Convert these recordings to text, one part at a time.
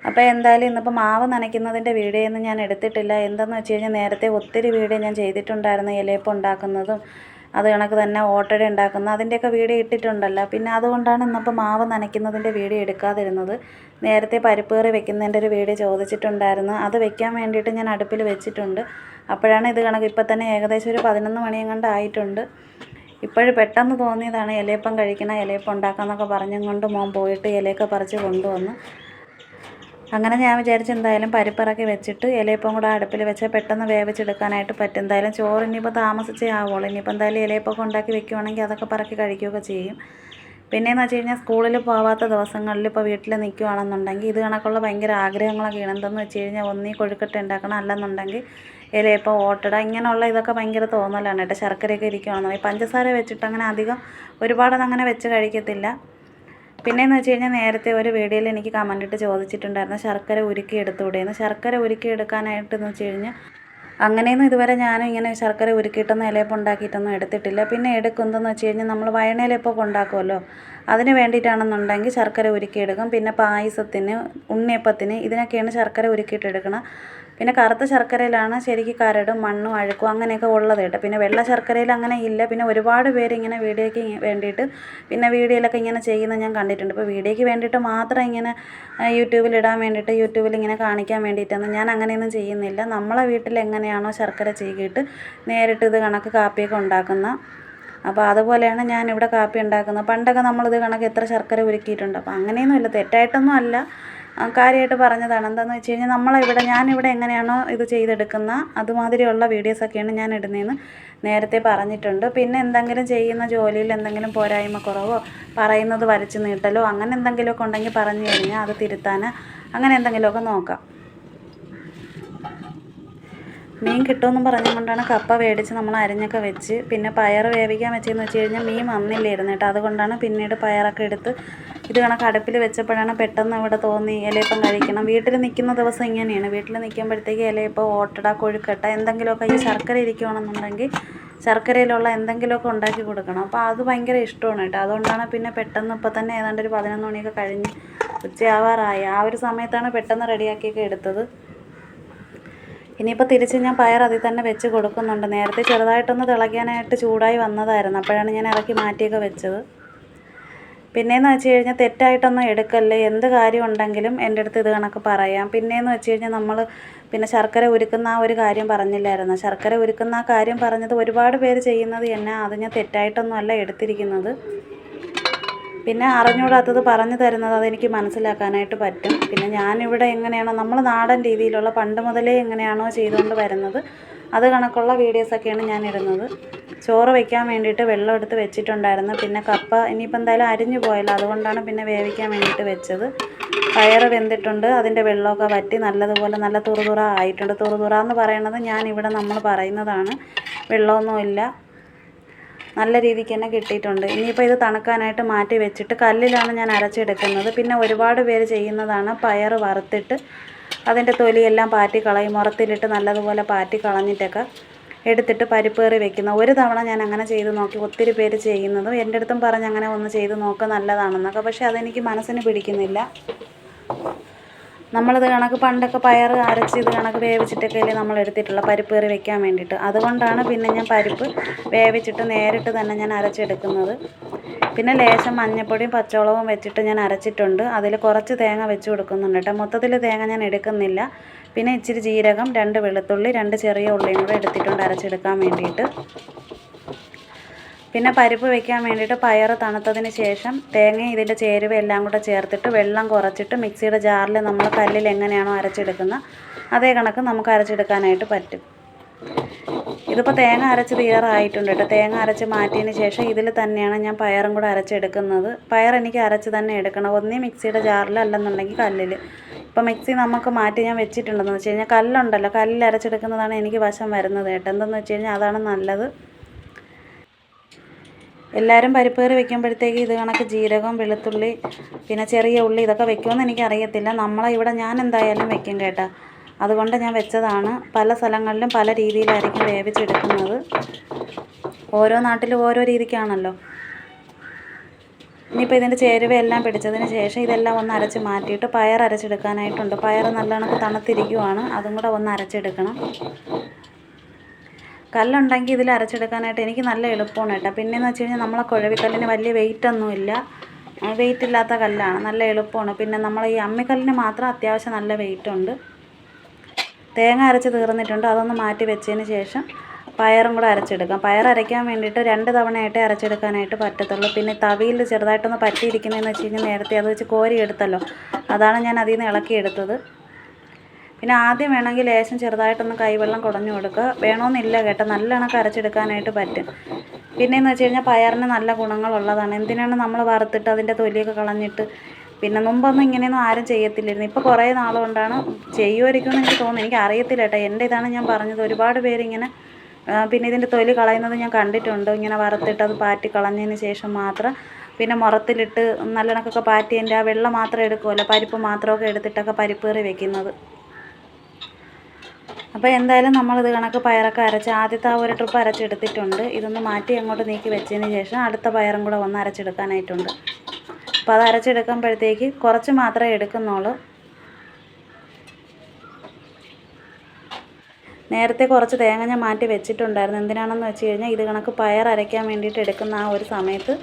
അപ്പോൾ എന്തായാലും ഇന്നിപ്പോൾ മാവ് നനയ്ക്കുന്നതിൻ്റെ വീഡിയോ ഒന്നും ഞാൻ എടുത്തിട്ടില്ല. എന്തെന്ന് വെച്ച് കഴിഞ്ഞാൽ നേരത്തെ ഒത്തിരി വീഡിയോ ഞാൻ ചെയ്തിട്ടുണ്ടായിരുന്നു, ഇലയപ്പം ഉണ്ടാക്കുന്നതും അത് കണക്ക് തന്നെ ഓട്ടട ഉണ്ടാക്കുന്ന അതിൻ്റെയൊക്കെ വീഡിയോ ഇട്ടിട്ടുണ്ടല്ലോ. പിന്നെ അതുകൊണ്ടാണ് ഇന്നിപ്പോൾ മാവ് നനയ്ക്കുന്നതിൻ്റെ വീഡിയോ എടുക്കാതിരുന്നത്. നേരത്തെ പരിപ്പ് കറി വെക്കുന്നതിൻ്റെ ഒരു വീഡിയോ ചോദിച്ചിട്ടുണ്ടായിരുന്നു, അത് വെക്കാൻ വേണ്ടിയിട്ട് ഞാൻ അടുപ്പിൽ വെച്ചിട്ടുണ്ട്. അപ്പോഴാണ് ഇത് കണക്ക് ഇപ്പം തന്നെ ഏകദേശം ഒരു 11 മണിയെങ്ങാണ്ട് ആയിട്ടുണ്ട്. ഇപ്പോഴും പെട്ടെന്ന് തോന്നിയതാണ് ഇലയപ്പം കഴിക്കണം, ഇലയപ്പം ഉണ്ടാക്കാമെന്നൊക്കെ പറഞ്ഞും കൊണ്ട് മോൻ പോയിട്ട് ഇലയൊക്കെ പറിച്ച് കൊണ്ടുവന്നു. അങ്ങനെ ഞാൻ വിചാരിച്ചു എന്തായാലും പരിപ്പിറക്കി വെച്ചിട്ട് ഇലയപ്പം കൂടെ അടുപ്പിൽ വെച്ചാൽ പെട്ടെന്ന് വേവിച്ചെടുക്കാനായിട്ട് പറ്റും. എന്തായാലും ചോറ് ഇനിയിപ്പോൾ താമസിച്ചേ ആവുള്ളൂ. ഇനിയിപ്പോൾ എന്തായാലും ഇലയപ്പമൊക്കെ ഉണ്ടാക്കി വെക്കുവാണെങ്കിൽ അതൊക്കെ പറക്കി കഴിക്കുകയൊക്കെ ചെയ്യും. പിന്നെയെന്ന് വെച്ച് കഴിഞ്ഞാൽ സ്കൂളിൽ പോകാത്ത ദിവസങ്ങളിൽ ഇപ്പോൾ വീട്ടിൽ നിൽക്കുകയാണെന്നുണ്ടെങ്കിൽ ഇത് കണക്കുള്ള ഭയങ്കര ആഗ്രഹങ്ങളൊക്കെയാണ്. എന്തെന്ന് വെച്ച് കഴിഞ്ഞാൽ ഒന്നീ കൊഴുക്കട്ട ഉണ്ടാക്കണം, അല്ലെന്നുണ്ടെങ്കിൽ ഇലയപ്പം ഓട്ടട ഇങ്ങനെയുള്ള ഇതൊക്കെ ഭയങ്കര തോന്നലാണ് കേട്ടോ. ശർക്കരയൊക്കെ ഇരിക്കുകയാണെന്നുണ്ടെങ്കിൽ പഞ്ചസാര വെച്ചിട്ട് അങ്ങനെ അധികം ഒരുപാടങ്ങനെ വെച്ച് കഴിക്കത്തില്ല. പിന്നെയെന്ന് വെച്ച് കഴിഞ്ഞാൽ നേരത്തെ ഒരു വീഡിയോയിൽ എനിക്ക് കമൻ്റ് ഇട്ട് ചോദിച്ചിട്ടുണ്ടായിരുന്നു ശർക്കര ഉരുക്കി എടുത്തുകൂടെയെന്ന്. ശർക്കര ഉരുക്കി എടുക്കാനായിട്ടെന്ന് വെച്ച് കഴിഞ്ഞാൽ അങ്ങനെയൊന്നും ഇതുവരെ ഞാനും ഇങ്ങനെ ശർക്കര ഉരുക്കിയിട്ടൊന്നും ഇലയപ്പം ഉണ്ടാക്കിയിട്ടൊന്നും എടുത്തിട്ടില്ല. പിന്നെ എടുക്കുന്നതെന്ന് വെച്ച് കഴിഞ്ഞാൽ നമ്മൾ വയണയിലപ്പൊക്കെ ഉണ്ടാക്കുമല്ലോ, അതിന് വേണ്ടിയിട്ടാണെന്നുണ്ടെങ്കിൽ ശർക്കര ഉരുക്കിയെടുക്കും. പിന്നെ പായസത്തിന്, ഉണ്ണിയപ്പത്തിന് ഇതിനൊക്കെയാണ് ശർക്കര ഉരുക്കിയിട്ടെടുക്കണം. പിന്നെ കറുത്ത ശർക്കരയിലാണ് ശരിക്കും കരടും മണ്ണും അഴുക്കും അങ്ങനെയൊക്കെ ഉള്ളത് കേട്ടോ. പിന്നെ വെള്ള ശർക്കരയിൽ അങ്ങനെ ഇല്ല. പിന്നെ ഒരുപാട് പേര് ഇങ്ങനെ വീഡിയോയ്ക്ക് വേണ്ടിയിട്ട് പിന്നെ വീഡിയോയിലൊക്കെ ഇങ്ങനെ ചെയ്യുന്നത് ഞാൻ കണ്ടിട്ടുണ്ട്. ഇപ്പോൾ വീഡിയോയ്ക്ക് വേണ്ടിയിട്ട് മാത്രം ഇങ്ങനെ യൂട്യൂബിൽ ഇടാൻ വേണ്ടിയിട്ട് യൂട്യൂബിൽ ഇങ്ങനെ കാണിക്കാൻ വേണ്ടിയിട്ടൊന്നും ഞാൻ അങ്ങനെയൊന്നും ചെയ്യുന്നില്ല. നമ്മളെ വീട്ടിൽ എങ്ങനെയാണോ ശർക്കര ചീകിയിട്ട് നേരിട്ട് ഇത് കണക്ക് കാപ്പിയൊക്കെ ഉണ്ടാക്കുന്ന, അപ്പോൾ അതുപോലെയാണ് ഞാനിവിടെ കാപ്പി ഉണ്ടാക്കുന്നത്. പണ്ടൊക്കെ നമ്മളിത് കണക്ക് എത്ര ശർക്കര ഉരുക്കിയിട്ടുണ്ട്. അപ്പോൾ അങ്ങനെയൊന്നുമില്ല, തെറ്റായിട്ടൊന്നും അല്ല, കാര്യമായിട്ട് പറഞ്ഞതാണ്. എന്താണെന്ന് വെച്ച് കഴിഞ്ഞാൽ ഞാനിവിടെ എങ്ങനെയാണോ ഇത് ചെയ്തെടുക്കുന്ന അതുമാതിരിയുള്ള വീഡിയോസൊക്കെയാണ് ഞാൻ ഇടുന്നതെന്ന് നേരത്തെ പറഞ്ഞിട്ടുണ്ട്. പിന്നെ എന്തെങ്കിലും ചെയ്യുന്ന ജോലിയിൽ എന്തെങ്കിലും പോരായ്മ കുറവോ പറയുന്നത് വലിച്ചു നീട്ടലോ അങ്ങനെ എന്തെങ്കിലുമൊക്കെ ഉണ്ടെങ്കിൽ പറഞ്ഞു കഴിഞ്ഞാൽ അത് തിരുത്താൻ അങ്ങനെ എന്തെങ്കിലുമൊക്കെ നോക്കാം. മീൻ കിട്ടുമെന്നും പറഞ്ഞുകൊണ്ടാണ് കപ്പ മേടിച്ച് നമ്മൾ അരിഞ്ഞൊക്കെ വെച്ച് പിന്നെ പയർ വേവിക്കാൻ വെച്ചതെന്ന് വെച്ച് കഴിഞ്ഞാൽ മീൻ വന്നില്ലായിരുന്നു കേട്ടോ. അതുകൊണ്ടാണ് പിന്നീട് പയറൊക്കെ എടുത്ത് ഇത് കണക്ക് അടുപ്പിൽ വെച്ചപ്പോഴാണ് പെട്ടെന്ന് ഇവിടെ തോന്നി ഇലയപ്പം കഴിക്കണം. വീട്ടിൽ നിൽക്കുന്ന ദിവസം ഇങ്ങനെയാണ്, വീട്ടിൽ നിൽക്കുമ്പോഴത്തേക്ക് ഇലയപ്പം ഓട്ടട കൊഴുക്കട്ട എന്തെങ്കിലുമൊക്കെ ഈ ശർക്കര ഇരിക്കുകയാണെന്നുണ്ടെങ്കിൽ ശർക്കരയിലുള്ള എന്തെങ്കിലുമൊക്കെ ഉണ്ടാക്കി കൊടുക്കണം. അപ്പോൾ അത് ഭയങ്കര ഇഷ്ടമാണ് കേട്ടോ. അതുകൊണ്ടാണ് പിന്നെ പെട്ടെന്ന് ഇപ്പോൾ തന്നെ ഏതാണ്ട് ഒരു 11 മണിയൊക്കെ കഴിഞ്ഞ് ഉച്ചയാവാറായി. ആ ഒരു സമയത്താണ് പെട്ടെന്ന് റെഡിയാക്കിയൊക്കെ എടുത്തത്. ഇനിയിപ്പോൾ തിരിച്ച് ഞാൻ പയർ അതിൽ തന്നെ വെച്ച് കൊടുക്കുന്നുണ്ട്. നേരത്തെ ചെറുതായിട്ടൊന്ന് തിളയ്ക്കാനായിട്ട് ചൂടായി വന്നതായിരുന്നു, അപ്പോഴാണ് ഞാൻ ഇറക്കി മാറ്റിയൊക്കെ വെച്ചത്. പിന്നെയെന്ന് വെച്ച് കഴിഞ്ഞാൽ തെറ്റായിട്ടൊന്നും എടുക്കല്ലേ, എന്ത് കാര്യം ഉണ്ടെങ്കിലും എൻ്റെ അടുത്ത് ഇത് കണക്ക് പറയാം. പിന്നെയെന്ന് വെച്ച് കഴിഞ്ഞാൽ നമ്മൾ പിന്നെ ശർക്കര ഉരുക്കുന്ന ആ ഒരു കാര്യം പറഞ്ഞില്ലായിരുന്നു. ശർക്കര ഉരുക്കുന്ന ആ കാര്യം പറഞ്ഞത് ഒരുപാട് പേര് ചെയ്യുന്നത് തന്നെ, അത് ഞാൻ തെറ്റായിട്ടൊന്നും അല്ല എടുത്തിരിക്കുന്നത്. പിന്നെ അറിഞ്ഞുകൂടാത്തത് പറഞ്ഞു തരുന്നത് അതെനിക്ക് മനസ്സിലാക്കാനായിട്ട് പറ്റും. പിന്നെ ഞാനിവിടെ എങ്ങനെയാണോ നമ്മൾ നാടൻ രീതിയിലുള്ള പണ്ട് മുതലേ എങ്ങനെയാണോ ചെയ്തുകൊണ്ട് വരുന്നത് അത് കണക്കുള്ള വീഡിയോസൊക്കെയാണ് ഞാൻ ഇടുന്നത്. ചോറ് വയ്ക്കാൻ വേണ്ടിയിട്ട് വെള്ളം എടുത്ത് വെച്ചിട്ടുണ്ടായിരുന്നു. പിന്നെ കപ്പ ഇനിയിപ്പോൾ എന്തായാലും അരിഞ്ഞു പോയല്ലോ, അതുകൊണ്ടാണ് പിന്നെ വേവിക്കാൻ വേണ്ടിയിട്ട് വെച്ചത്. പയർ വെന്തിട്ടുണ്ട്, അതിൻ്റെ വെള്ളമൊക്കെ വറ്റി നല്ലതുപോലെ നല്ല തുറുതുറ ആയിട്ടുണ്ട്. തുറുതുറ എന്ന് പറയുന്നത് ഞാനിവിടെ നമ്മൾ പറയുന്നതാണ്, വെള്ളമൊന്നുമില്ല, നല്ല രീതിക്ക് തന്നെ കിട്ടിയിട്ടുണ്ട്. ഇനിയിപ്പോൾ ഇത് തണുക്കാനായിട്ട് മാറ്റി വെച്ചിട്ട് കല്ലിലാണ് ഞാൻ അരച്ചെടുക്കുന്നത്. പിന്നെ ഒരുപാട് പേര് ചെയ്യുന്നതാണ് പയർ വറുത്തിട്ട് അതിൻ്റെ തൊലിയെല്ലാം പാറ്റി കളയും, മുറത്തിലിട്ട് നല്ലതുപോലെ പാറ്റി കളഞ്ഞിട്ടൊക്കെ എടുത്തിട്ട് പരിപ്പ് കറി വെക്കുന്ന. ഒരു തവണ ഞാൻ അങ്ങനെ ചെയ്ത് നോക്കി, ഒത്തിരി പേര് ചെയ്യുന്നതും എൻ്റെ അടുത്തും പറഞ്ഞ് അങ്ങനെ ഒന്ന് ചെയ്ത് നോക്കുക നല്ലതാണെന്നൊക്കെ. പക്ഷേ അതെനിക്ക് മനസ്സിന് പിടിക്കുന്നില്ല. നമ്മളിത് കണക്ക് പണ്ടൊക്കെ പയർ അരച്ച് ഇത് കണക്ക് വേവിച്ചിട്ടൊക്കെയല്ലേ നമ്മൾ എടുത്തിട്ടുള്ള പരിപ്പ് കറി വെക്കാൻ വേണ്ടിയിട്ട്. അതുകൊണ്ടാണ് പിന്നെ ഞാൻ പരിപ്പ് വേവിച്ചിട്ട് നേരിട്ട് തന്നെ ഞാൻ അരച്ചെടുക്കുന്നത്. പിന്നെ ലേശം മഞ്ഞൾപ്പൊടിയും പച്ചമുളകും വെച്ചിട്ട് ഞാൻ അരച്ചിട്ടുണ്ട്. അതിൽ കുറച്ച് തേങ്ങ വെച്ച് കൊടുക്കുന്നുണ്ട് കേട്ടോ. മൊത്തത്തിൽ തേങ്ങ ഞാൻ എടുക്കുന്നില്ല. പിന്നെ ഇച്ചിരി ജീരകം, 2 വെളുത്തുള്ളി, 2 ചെറിയ ഉള്ളിയും കൂടെ എടുത്തിട്ടുണ്ട് അരച്ചെടുക്കാൻ വേണ്ടിയിട്ട്. പിന്നെ പരിപ്പ് വെക്കാൻ വേണ്ടിയിട്ട് പയർ തണുത്തതിന് ശേഷം തേങ്ങയും ഇതിൻ്റെ ചേരുവ എല്ലാം കൂടെ ചേർത്തിട്ട് വെള്ളം കുറച്ചിട്ട് മിക്സിയുടെ ജാറിൽ നമ്മൾ കല്ലിൽ എങ്ങനെയാണോ അരച്ചെടുക്കുന്നത് അതേ കണക്ക് നമുക്ക് അരച്ചെടുക്കാനായിട്ട് പറ്റും. ഇതിപ്പോൾ തേങ്ങ അരച്ച് തീരാറായിട്ടുണ്ട് കേട്ടോ. തേങ്ങ അരച്ച് മാറ്റിയതിന് ശേഷം ഇതിൽ തന്നെയാണ് ഞാൻ പയറും കൂടെ അരച്ചെടുക്കുന്നത്. പയർ എനിക്ക് അരച്ച് തന്നെ എടുക്കണം, ഒന്നേ മിക്സിയുടെ ജാറിൽ അല്ലെന്നുണ്ടെങ്കിൽ കല്ലിൽ. ഇപ്പോൾ മിക്സി നമുക്ക് മാറ്റി ഞാൻ വെച്ചിട്ടുണ്ടെന്ന് വെച്ച് കഴിഞ്ഞാൽ കല്ലുണ്ടല്ലോ, കല്ലിൽ അരച്ചെടുക്കുന്നതാണ് എനിക്ക് വശം വരുന്നത് കേട്ടോ. എന്തെന്ന് വെച്ച് കഴിഞ്ഞാൽ അതാണ് നല്ലത്. എല്ലാവരും പരിപ്പ് കറി വെക്കുമ്പോഴത്തേക്ക് ഇത് കണക്ക് ജീരകം, വെളുത്തുള്ളി, പിന്നെ ചെറിയ ഉള്ളി ഇതൊക്കെ വെക്കുമെന്ന് എനിക്കറിയത്തില്ല. ഇവിടെ ഞാൻ എന്തായാലും വെക്കും കേട്ടോ. അതുകൊണ്ട് ഞാൻ വെച്ചതാണ്. പല സ്ഥലങ്ങളിലും പല രീതിയിലായിരിക്കും വേവിച്ചെടുക്കുന്നത്, ഓരോ നാട്ടിലും ഓരോ രീതിക്കാണല്ലോ. ഇനിയിപ്പോൾ ഇതിൻ്റെ ചേരുവയെല്ലാം പിടിച്ചതിന് ശേഷം ഇതെല്ലാം ഒന്ന് അരച്ച് മാറ്റിയിട്ട് പയർ അരച്ചെടുക്കാനായിട്ടുണ്ട്. പയർ നല്ല കണക്ക് തണുത്തിരിക്കുവാണ്, അതും കൂടെ ഒന്ന് അരച്ചെടുക്കണം. കല്ലുണ്ടെങ്കിൽ ഇതിൽ അരച്ചെടുക്കാനായിട്ട് എനിക്ക് നല്ല എളുപ്പമാണ് കേട്ടോ. പിന്നെയെന്ന് വെച്ച് കഴിഞ്ഞാൽ നമ്മളെ കുഴവിക്കല്ലിന് വലിയ വെയിറ്റൊന്നുമില്ല, വെയിറ്റ് ഇല്ലാത്ത കല്ലാണ്, നല്ല എളുപ്പമാണ്. പിന്നെ നമ്മൾ ഈ അമ്മിക്കല്ലിന് മാത്രം അത്യാവശ്യം നല്ല വെയിറ്റുണ്ട്. തേങ്ങ അരച്ച് തീർന്നിട്ടുണ്ട്, അതൊന്ന് മാറ്റി വെച്ചതിന് ശേഷം പയറും കൂടെ അരച്ചെടുക്കാം. പയർ അരയ്ക്കാൻ വേണ്ടിയിട്ട് 2 തവണയായിട്ടേ അരച്ചെടുക്കാനായിട്ട് പറ്റത്തുള്ളൂ. പിന്നെ തവിയിൽ ചെറുതായിട്ടൊന്ന് പറ്റിയിരിക്കുന്നതെന്ന് വെച്ച് കഴിഞ്ഞാൽ നേരത്തെ അത് വെച്ച് കോരി എടുത്തല്ലോ, അതാണ് ഞാൻ അതിൽ നിന്ന് ഇളക്കിയെടുത്തത്. പിന്നെ ആദ്യം വേണമെങ്കിൽ ലേശം ചെറുതായിട്ടൊന്ന് കൈവെള്ളം കുടഞ്ഞു കൊടുക്കുക, വേണമെന്നില്ല കേട്ടോ, നല്ല കണക്ക് അരച്ചെടുക്കാനായിട്ട് പറ്റും. പിന്നെയെന്ന് വെച്ച് കഴിഞ്ഞാൽ പയറിന് നല്ല ഗുണങ്ങളുള്ളതാണ്. എന്തിനാണ് നമ്മൾ വറുത്തിട്ട് അതിൻ്റെ തൊലിയൊക്കെ കളഞ്ഞിട്ട്, പിന്നെ മുമ്പൊന്നും ഇങ്ങനെയൊന്നും ആരും ചെയ്യത്തില്ലായിരുന്നു. ഇപ്പോൾ കുറേ നാൾ കൊണ്ടാണ് ചെയ്യുമായിരിക്കുമെന്ന് എനിക്ക് തോന്നുന്നു, എനിക്ക് അറിയത്തില്ല കേട്ടോ. എൻ്റെ ഇതാണ് ഞാൻ പറഞ്ഞത്. ഒരുപാട് പേരിങ്ങനെ പിന്നെ ഇതിൻ്റെ തൊലി കളയുന്നത് ഞാൻ കണ്ടിട്ടുണ്ട്. ഇങ്ങനെ വറുത്തിട്ട് അത് പാറ്റി കളഞ്ഞതിന് ശേഷം മാത്രം പിന്നെ മുറത്തിലിട്ട് നല്ല കണക്കൊക്കെ പാറ്റിയതിൻ്റെ ആ വെള്ളം മാത്രം എടുക്കുമല്ലോ, പരിപ്പ് മാത്രമൊക്കെ എടുത്തിട്ടൊക്കെ പരിപ്പ് കറി വെക്കുന്നത്. അപ്പോൾ എന്തായാലും നമ്മളിത് കണക്ക് പയറൊക്കെ അരച്ച് ആദ്യത്തെ ആ ഒരു ട്രിപ്പ് അരച്ചെടുത്തിട്ടുണ്ട്. ഇതൊന്ന് മാറ്റി അങ്ങോട്ട് നീക്കി വെച്ചതിന് ശേഷം അടുത്ത പയറും കൂടെ ഒന്ന് അരച്ചെടുക്കാനായിട്ടുണ്ട്. അപ്പോൾ അത് അരച്ചെടുക്കുമ്പോഴത്തേക്ക് കുറച്ച് മാത്രമേ എടുക്കുന്നുള്ളൂ. നേരത്തെ കുറച്ച് തേങ്ങ ഞാൻ മാറ്റി വെച്ചിട്ടുണ്ടായിരുന്നു. എന്തിനാണെന്ന് വെച്ച് കഴിഞ്ഞാൽ ഇത് കണക്ക് പയർ അരയ്ക്കാൻ വേണ്ടിയിട്ട് എടുക്കുന്ന ആ ഒരു സമയത്ത്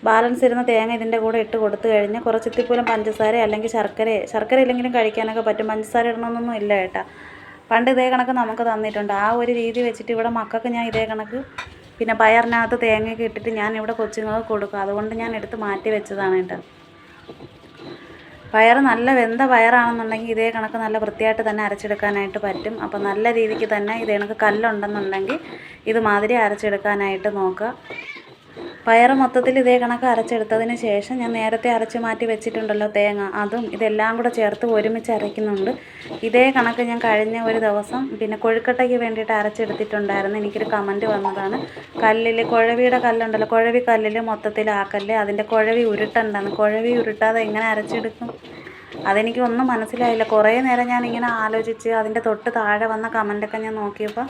ബാലൻസ് ഇരുന്ന തേങ്ങ ഇതിൻ്റെ കൂടെ ഇട്ട് കൊടുത്തു കഴിഞ്ഞാൽ കുറച്ച് ഇത്തിപ്പോലും പഞ്ചസാര അല്ലെങ്കിൽ ശർക്കര ഇല്ലെങ്കിലും കഴിക്കാനൊക്കെ പറ്റും. പഞ്ചസാര ഇടണമെന്നൊന്നും ഇല്ല കേട്ടോ. പണ്ട് ഇതേ കണക്ക് നമുക്ക് തന്നിട്ടുണ്ട്. ആ ഒരു രീതി വെച്ചിട്ട് ഇവിടെ മക്കൾക്ക് ഞാൻ ഇതേ കണക്ക് പിന്നെ പയറിനകത്ത് തേങ്ങയൊക്കെ ഇട്ടിട്ട് ഞാൻ ഇവിടെ കൊച്ചുങ്ങൾക്ക് കൊടുക്കും. അതുകൊണ്ട് ഞാൻ എടുത്ത് മാറ്റി വെച്ചതാണ് കേട്ടോ. പയർ നല്ല വെന്ത പയറാണെന്നുണ്ടെങ്കിൽ ഇതേ കണക്ക് നല്ല വൃത്തിയായിട്ട് തന്നെ അരച്ചെടുക്കാനായിട്ട് പറ്റും. അപ്പോൾ നല്ല രീതിക്ക് തന്നെ ഇതേ കണക്ക് കല്ലുണ്ടെന്നുണ്ടെങ്കിൽ ഇതുമാതിരി അരച്ചെടുക്കാനായിട്ട് നോക്കുക. പയർ മൊത്തത്തിൽ ഇതേ കണക്ക് അരച്ചെടുത്തതിന് ശേഷം ഞാൻ നേരത്തെ അരച്ച് മാറ്റി വെച്ചിട്ടുണ്ടല്ലോ തേങ്ങ, അതും ഇതെല്ലാം കൂടെ ചേർത്ത് ഒരുമിച്ച് അരയ്ക്കുന്നുണ്ട്. ഇതേ കണക്ക് ഞാൻ കഴിഞ്ഞ ഒരു ദിവസം പിന്നെ കൊഴുക്കട്ടയ്ക്ക് വേണ്ടിയിട്ട് അരച്ചെടുത്തിട്ടുണ്ടായിരുന്നു. എനിക്കൊരു കമൻറ്റ് വന്നതാണ്, കല്ലിൽ കുഴവിയുടെ കല്ലുണ്ടല്ലോ, കുഴവി കല്ലിൽ മൊത്തത്തിൽ ആക്കല്ലേ, അതിൻ്റെ കുഴവി ഉരുട്ടുണ്ടെന്ന്. കുഴവി ഉരുട്ടാതെ എങ്ങനെ അരച്ചെടുക്കും? അതെനിക്ക് ഒന്നും മനസ്സിലായില്ല. കുറേ നേരം ഞാനിങ്ങനെ ആലോചിച്ച് അതിൻ്റെ തൊട്ട് താഴെ വന്ന കമൻറ്റൊക്കെ ഞാൻ നോക്കിയപ്പോൾ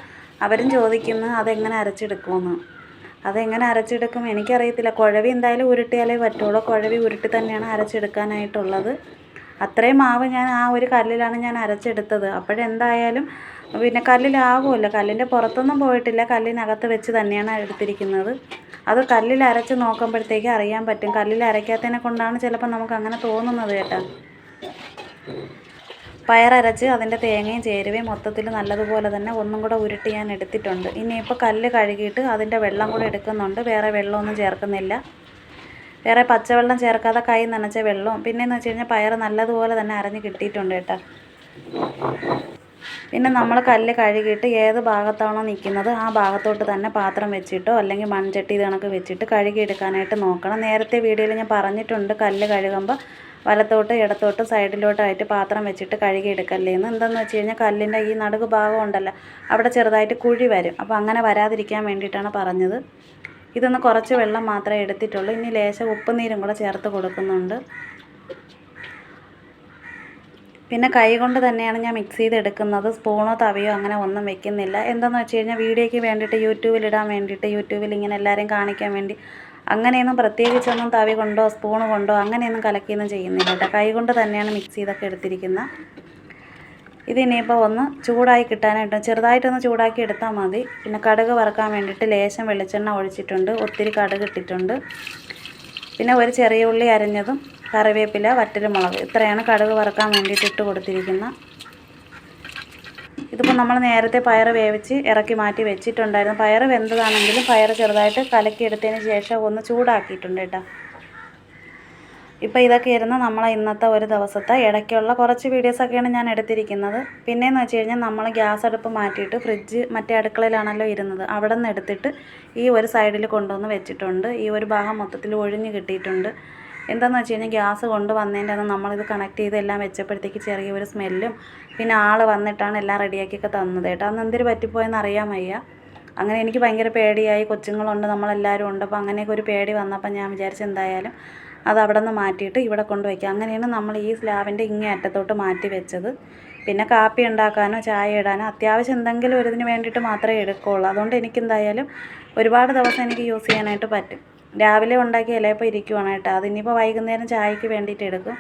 അവരും ചോദിക്കുന്നു അതെങ്ങനെ അരച്ചെടുക്കുമെന്ന്. അതെങ്ങനെ അരച്ചെടുക്കും എനിക്കറിയത്തില്ല. കുഴവി എന്തായാലും ഉരുട്ടിയാലേ പറ്റുള്ളൂ. കുഴവി ഉരുട്ടി തന്നെയാണ് അരച്ചെടുക്കാനായിട്ടുള്ളത്. അത്രയും മാവ് ഞാൻ ആ ഒരു കല്ലിലാണ് ഞാൻ അരച്ചെടുത്തത്. അപ്പോഴെന്തായാലും പിന്നെ കല്ലിലാവുമല്ലോ, കല്ലിൻ്റെ പുറത്തൊന്നും പോയിട്ടില്ല, കല്ലിനകത്ത് വെച്ച് തന്നെയാണ് എടുത്തിരിക്കുന്നത്. അത് കല്ലിൽ അരച്ച് നോക്കുമ്പോഴത്തേക്ക് അറിയാൻ പറ്റും. കല്ലിൽ അരയ്ക്കാത്തതിനെ കൊണ്ടാണ് ചിലപ്പോൾ നമുക്ക് അങ്ങനെ തോന്നുന്നത് കേട്ടോ. പയറരച്ച് അതിൻ്റെ തേങ്ങയും ചേരുവയും മൊത്തത്തിൽ നല്ലതുപോലെ തന്നെ ഒന്നും കൂടെ ഉരുട്ടി ഞാൻ എടുത്തിട്ടുണ്ട്. ഇനിയിപ്പോൾ കല്ല് കഴുകിയിട്ട് അതിൻ്റെ വെള്ളം കൂടെ എടുക്കുന്നുണ്ട്. വേറെ വെള്ളമൊന്നും ചേർക്കുന്നില്ല, വേറെ പച്ചവെള്ളം ചേർക്കാതെ കൈ നനച്ച വെള്ളവും. പിന്നെയെന്ന് വെച്ച് കഴിഞ്ഞാൽ പയർ നല്ലതുപോലെ തന്നെ അരഞ്ഞ് കിട്ടിയിട്ടുണ്ട് കേട്ടോ. പിന്നെ നമ്മൾ കല്ല് കഴുകിയിട്ട് ഏത് ഭാഗത്താണോ നിൽക്കുന്നത് ആ ഭാഗത്തോട്ട് തന്നെ പാത്രം വെച്ചിട്ടോ അല്ലെങ്കിൽ മൺചട്ടി ഇത് കണക്ക് വെച്ചിട്ട് കഴുകിയെടുക്കാനായിട്ട് നോക്കണം. നേരത്തെ വീഡിയോയിൽ ഞാൻ പറഞ്ഞിട്ടുണ്ട്, കല്ല് കഴുകുമ്പോൾ വലത്തോട്ട് ഇടത്തോട്ട് സൈഡിലോട്ടായിട്ട് പാത്രം വെച്ചിട്ട് കഴുകിയെടുക്കല്ലേന്ന്. എന്താണെന്ന് വെച്ച് കഴിഞ്ഞാൽ കല്ലിൻ്റെ ഈ നടുക്ക് ഭാഗം ഉണ്ടല്ലോ, അവിടെ ചെറുതായിട്ട് കുഴി വരും. അപ്പോൾ അങ്ങനെ വരാതിരിക്കാൻ വേണ്ടിയിട്ടാണ് പറഞ്ഞത്. ഇതൊന്ന് കുറച്ച് വെള്ളം മാത്രമേ എടുത്തിട്ടുള്ളൂ. ഇനി ലേശം ഉപ്പുനീരും കൂടെ ചേർത്ത് കൊടുക്കുന്നുണ്ട്. പിന്നെ കൈ കൊണ്ട് തന്നെയാണ് ഞാൻ മിക്സ് ചെയ്തെടുക്കുന്നത്. സ്പൂണോ തവിയോ അങ്ങനെ ഒന്നും വെക്കുന്നില്ല. എന്താണെന്ന് വെച്ച് കഴിഞ്ഞാൽ വീഡിയോയ്ക്ക് വേണ്ടിയിട്ട് യൂട്യൂബിലിടാൻ വേണ്ടിയിട്ട്, യൂട്യൂബിൽ ഇങ്ങനെ എല്ലാവരെയും കാണിക്കാൻ വേണ്ടി അങ്ങനെയൊന്നും പ്രത്യേകിച്ചൊന്നും തവി കൊണ്ടോ സ്പൂണ് കൊണ്ടോ അങ്ങനെയൊന്നും കലക്കിയൊന്നും ചെയ്യുന്നില്ല കേട്ടോ. കൈ കൊണ്ട് തന്നെയാണ് മിക്സ് ചെയ്തൊക്കെ എടുത്തിരിക്കുന്നത്. ഇതിനിയിപ്പോൾ ഒന്ന് ചൂടായി കിട്ടാനായിട്ട് ചെറുതായിട്ടൊന്ന് ചൂടാക്കി എടുത്താൽ മതി. പിന്നെ കടുക് വറുക്കാൻ വേണ്ടിയിട്ട് ലേശം വെളിച്ചെണ്ണ ഒഴിച്ചിട്ടുണ്ട്, ഒത്തിരി കടുക് ഇട്ടിട്ടുണ്ട്. പിന്നെ ഒരു ചെറിയ ഉള്ളി അരിഞ്ഞതും കറിവേപ്പില വറ്റൽമുളക്, ഇത്രയാണ് കടുക് വറുക്കാൻ വേണ്ടിയിട്ട് ഇട്ട് കൊടുത്തിരിക്കുന്നത്. ഇതിപ്പോൾ നമ്മൾ നേരത്തെ പയർ വേവിച്ച് ഇറക്കി മാറ്റി വെച്ചിട്ടുണ്ടായിരുന്നു. പയർ വെന്തതാണെങ്കിലും പയർ ചെറുതായിട്ട് കലക്കിയെടുത്തതിന് ശേഷം ഒന്ന് ചൂടാക്കിയിട്ടുണ്ട് കേട്ടോ. ഇപ്പോൾ ഇതൊക്കെയായിരുന്നു നമ്മളെ ഇന്നത്തെ ഒരു ദിവസത്തെ ഇടയ്ക്കുള്ള കുറച്ച് വീഡിയോസൊക്കെയാണ് ഞാൻ എടുത്തിരിക്കുന്നത്. പിന്നെയെന്ന് വെച്ച് കഴിഞ്ഞാൽ നമ്മൾ ഗ്യാസ് അടുപ്പ് മാറ്റിയിട്ട് ഫ്രിഡ്ജ് മറ്റേ അടുക്കളയിലാണല്ലോ ഇരുന്നത്, അവിടെ നിന്ന് എടുത്തിട്ട് ഈ ഒരു സൈഡിൽ കൊണ്ടുവന്ന് വെച്ചിട്ടുണ്ട്. ഈ ഒരു ഭാഗം മൊത്തത്തിൽ ഒഴിഞ്ഞ് കിട്ടിയിട്ടുണ്ട്. എന്താണെന്ന് വെച്ച് കഴിഞ്ഞാൽ ഗ്യാസ് കൊണ്ടുവന്നതിൻ്റെ അന്ന് നമ്മളിത് കണക്ട് ചെയ്ത് എല്ലാം വെച്ചപ്പോഴത്തേക്ക് ചെറിയൊരു സ്മെല്ലും പിന്നെ ആൾ വന്നിട്ടാണ് എല്ലാം റെഡിയാക്കിയൊക്കെ തന്നത് കേട്ടോ. അന്ന് എന്തൊരു പറ്റിപ്പോയെന്ന് അറിയാൻ വയ്യ. അങ്ങനെ എനിക്ക് ഭയങ്കര പേടിയായി. കൊച്ചുങ്ങളുണ്ട്, നമ്മളെല്ലാവരും ഉണ്ട്. അപ്പോൾ അങ്ങനെയൊക്കെ ഒരു പേടി വന്നപ്പോൾ ഞാൻ വിചാരിച്ചു എന്തായാലും അത് അവിടെ നിന്ന് മാറ്റിയിട്ട് ഇവിടെ കൊണ്ടുവയ്ക്കുക. അങ്ങനെയാണ് നമ്മൾ ഈ സ്ലാബിൻ്റെ ഇങ്ങേ അറ്റത്തോട്ട് മാറ്റി വെച്ചത്. പിന്നെ കാപ്പി ഉണ്ടാക്കാനോ ചായ ഇടാനോ അത്യാവശ്യം എന്തെങ്കിലും ഒരു ഇതിന് വേണ്ടിയിട്ട് മാത്രമേ എടുക്കുകയുള്ളൂ. അതുകൊണ്ട് എനിക്കെന്തായാലും ഒരുപാട് ദിവസം എനിക്ക് യൂസ് ചെയ്യാനായിട്ട് പറ്റും. രാവിലെ ഉണ്ടാക്കിയ ഇലയപ്പം ഇരിക്കുവാണ് കേട്ടോ. അതിനിപ്പോൾ വൈകുന്നേരം ചായക്ക് വേണ്ടിയിട്ട് എടുക്കും.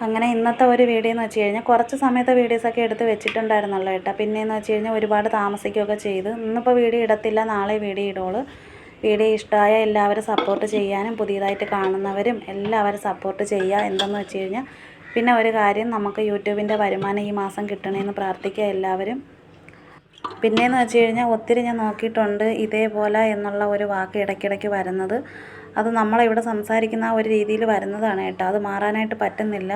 അങ്ങനെ ഇന്നത്തെ ഒരു വീഡിയോ എന്ന് വെച്ച് കഴിഞ്ഞാൽ കുറച്ച് സമയത്തെ വീഡിയോസൊക്കെ എടുത്ത് വെച്ചിട്ടുണ്ടായിരുന്നല്ലോ കേട്ടോ. പിന്നെയെന്ന് വെച്ച് കഴിഞ്ഞാൽ ഒരുപാട് താമസിക്കുകയൊക്കെ ചെയ്ത് ഇന്നിപ്പോൾ വീഡിയോ ഇടത്തില്ല, നാളെ വീഡിയോ ഇടുള്ളൂ. വീഡിയോ ഇഷ്ടമായ എല്ലാവരും സപ്പോർട്ട് ചെയ്യാനും പുതിയതായിട്ട് കാണുന്നവരും എല്ലാവരും സപ്പോർട്ട് ചെയ്യുക. എന്തെന്ന് വെച്ച് കഴിഞ്ഞാൽ പിന്നെ ഒരു കാര്യം, നമുക്ക് യൂട്യൂബിൻ്റെ വരുമാനം ഈ മാസം കിട്ടണമെന്ന് പ്രാർത്ഥിക്കുക എല്ലാവരും. പിന്നെയെന്ന് വെച്ച് കഴിഞ്ഞാൽ ഒത്തിരി ഞാൻ നോക്കിയിട്ടുണ്ട് ഇതേപോലെ എന്നുള്ള ഒരു വാക്ക് ഇടയ്ക്കിടയ്ക്ക് വരുന്നത്. അത് നമ്മളിവിടെ സംസാരിക്കുന്ന ആ ഒരു രീതിയിൽ വരുന്നതാണ് കേട്ടോ. അത് മാറാനായിട്ട് പറ്റുന്നില്ല.